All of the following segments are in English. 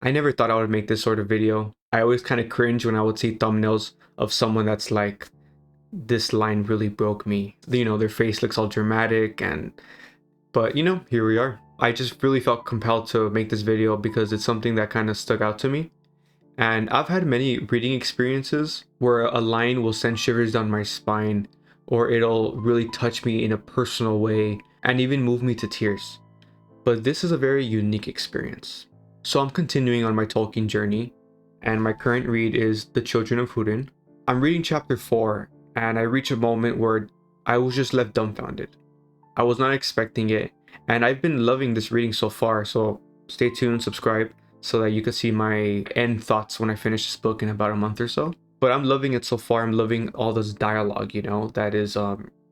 I never thought I would make this sort of video. I always kind of cringe when I would see thumbnails of someone that's like, this line really broke me. You know, their face looks all dramatic but here we are. I just really felt compelled to make this video because it's something that kind of stuck out to me. And I've had many reading experiences where a line will send shivers down my spine, or it'll really touch me in a personal way and even move me to tears. But this is a very unique experience. So I'm continuing on my Tolkien journey, and my current read is The Children of Húrin. I'm reading chapter 4, and I reach a moment where I was just left dumbfounded. I was not expecting it, and I've been loving this reading so far, so stay tuned, subscribe, so that you can see my end thoughts when I finish this book in about a month or so. But I'm loving it so far. I'm loving all this dialogue, that is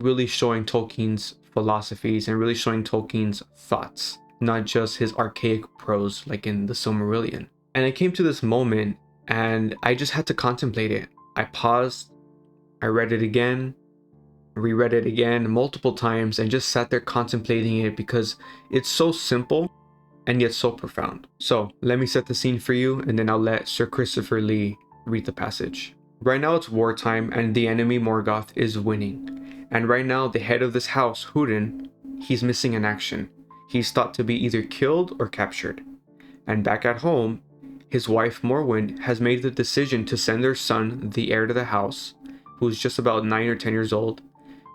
really showing Tolkien's philosophies and really showing Tolkien's thoughts, not just his archaic prose like in the Silmarillion. And I came to this moment and I just had to contemplate it. I paused, I read it again, reread it again multiple times, and just sat there contemplating it because it's so simple and yet so profound. So let me set the scene for you, and then I'll let Sir Christopher Lee read the passage. Right now it's wartime and the enemy Morgoth is winning. And right now the head of this house, Húrin, he's missing in action. He's thought to be either killed or captured. And back at home, his wife Morwen has made the decision to send their son, the heir to the house, who's just about 9 or 10 years old.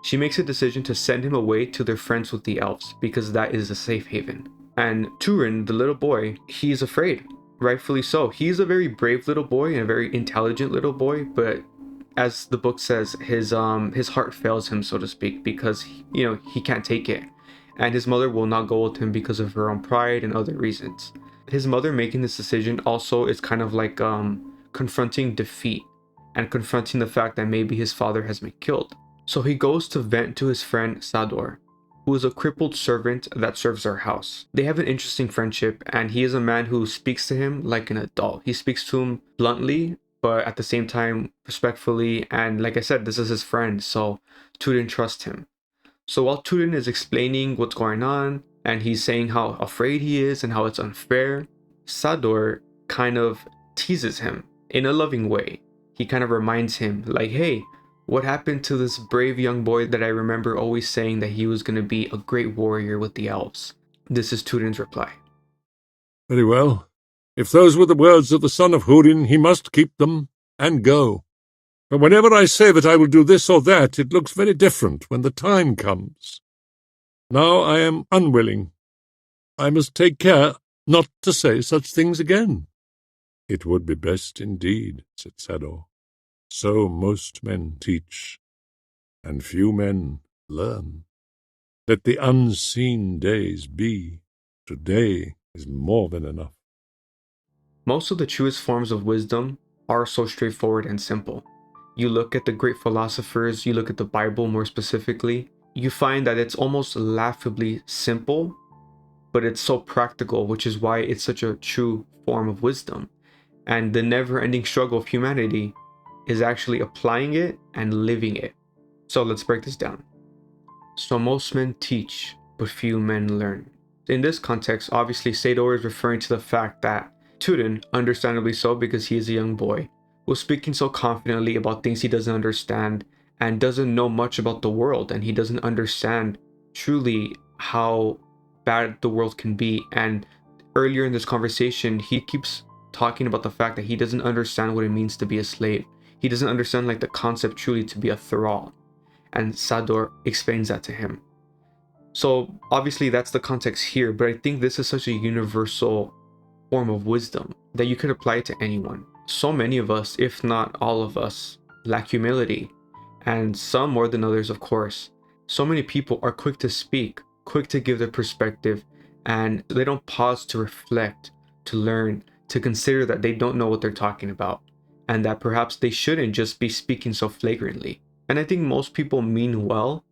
She makes a decision to send him away to their friends with the elves because that is a safe haven. And Turin, the little boy, he's afraid. Rightfully so. He's a very brave little boy and a very intelligent little boy, but as the book says, his heart fails him, so to speak, because he can't take it. And his mother will not go with him because of her own pride and other reasons. His mother making this decision also is kind of like confronting defeat and confronting the fact that maybe his father has been killed. So he goes to vent to his friend Sador, who is a crippled servant that serves our house. They have an interesting friendship, and he is a man who speaks to him like an adult. He speaks to him bluntly, but at the same time respectfully, and like I said, this is his friend, so Turin trusts him. So while Turin is explaining what's going on, and he's saying how afraid he is and how it's unfair, Sador kind of teases him in a loving way. He kind of reminds him, like, hey, what happened to this brave young boy that I remember always saying that he was going to be a great warrior with the elves? This is Turin's reply. Very well. If those were the words of the son of Húrin, he must keep them and go. But whenever I say that I will do this or that, it looks very different when the time comes. Now I am unwilling. I must take care not to say such things again. It would be best indeed, said Sador. So most men teach, and few men learn. Let the unseen days be. Today is more than enough. Most of the truest forms of wisdom are so straightforward and simple. You look at the great philosophers, you look at the Bible more specifically, you find that it's almost laughably simple, but it's so practical, which is why it's such a true form of wisdom. And the never-ending struggle of humanity is actually applying it and living it. So let's break this down. So most men teach, but few men learn. In this context, obviously Sador is referring to the fact that Turin, understandably so because he is a young boy, was speaking so confidently about things he doesn't understand and doesn't know much about the world, and he doesn't understand truly how bad the world can be. And earlier in this conversation, he keeps talking about the fact that he doesn't understand what it means to be a slave. He doesn't understand like the concept truly to be a thrall. And Sador explains that to him. So obviously that's the context here, but I think this is such a universal form of wisdom that you could apply it to anyone. So many of us, if not all of us, lack humility, and some more than others, of course. So many people are quick to speak, quick to give their perspective, and they don't pause to reflect, to learn, to consider that they don't know what they're talking about, and that perhaps they shouldn't just be speaking so flagrantly. And I think most people mean well,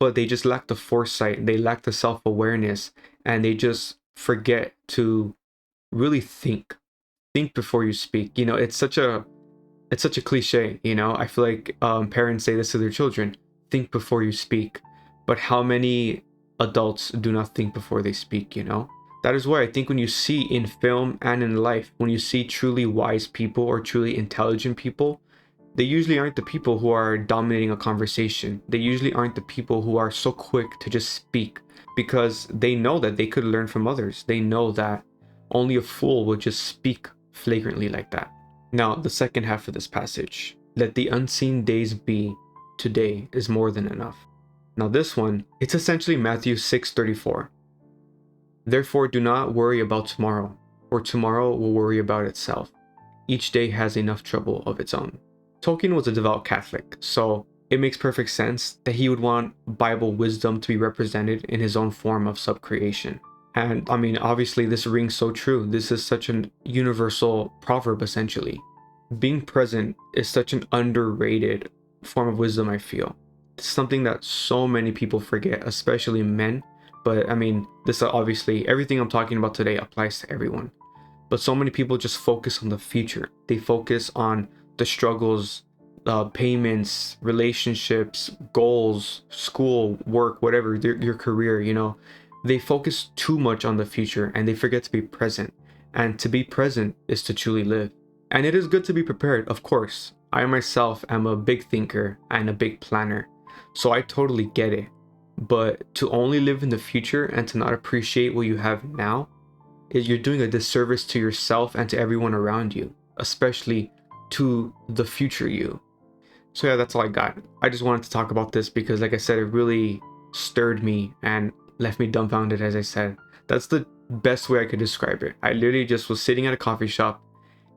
but they just lack the foresight, they lack the self-awareness, and they just forget to really think before you speak. It's such a cliche. I feel like parents say this to their children: think before you speak. But how many adults do not think before they speak? That is why I think when you see in film and in life, when you see truly wise people or truly intelligent people, they usually aren't the people who are dominating a conversation. They usually aren't the people who are so quick to just speak, because they know that they could learn from others. They know that only a fool would just speak flagrantly like that. Now, the second half of this passage, let the unseen days be, today is more than enough. Now this one, it's essentially Matthew 6:34. Therefore do not worry about tomorrow, for tomorrow will worry about itself. Each day has enough trouble of its own. Tolkien was a devout Catholic, so it makes perfect sense that he would want Bible wisdom to be represented in his own form of subcreation. And I mean, obviously this rings so true. This is such an universal proverb, essentially. Being present is such an underrated form of wisdom, I feel. It's something that so many people forget, especially men. But I mean, this obviously, everything I'm talking about today applies to everyone. But so many people just focus on the future. They focus on the struggles, payments, relationships, goals, school, work, whatever, your career, you know. They focus too much on the future and they forget to be present. And to be present is to truly live. And it is good to be prepared, of course. I myself am a big thinker and a big planner, so I totally get it. But to only live in the future and to not appreciate what you have now, you're doing a disservice to yourself and to everyone around you, especially to the future you. So yeah, that's all I got. I just wanted to talk about this because, like I said, it really stirred me and left me dumbfounded, as I said. That's the best way I could describe it. I literally just was sitting at a coffee shop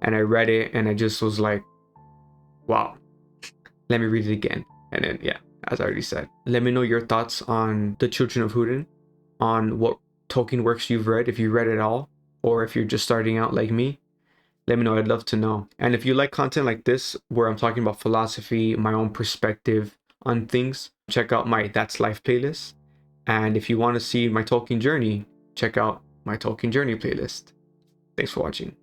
and I read it and I just was like, wow, let me read it again. And then, yeah, as I already said, let me know your thoughts on the Children of Húrin, on what Tolkien works you've read, if you read it all, or if you're just starting out like me. Let me know. I'd love to know. And if you like content like this, where I'm talking about philosophy, my own perspective on things, check out my That's Life playlist. And if you want to see my Tolkien journey, check out my Tolkien journey playlist. Thanks for watching.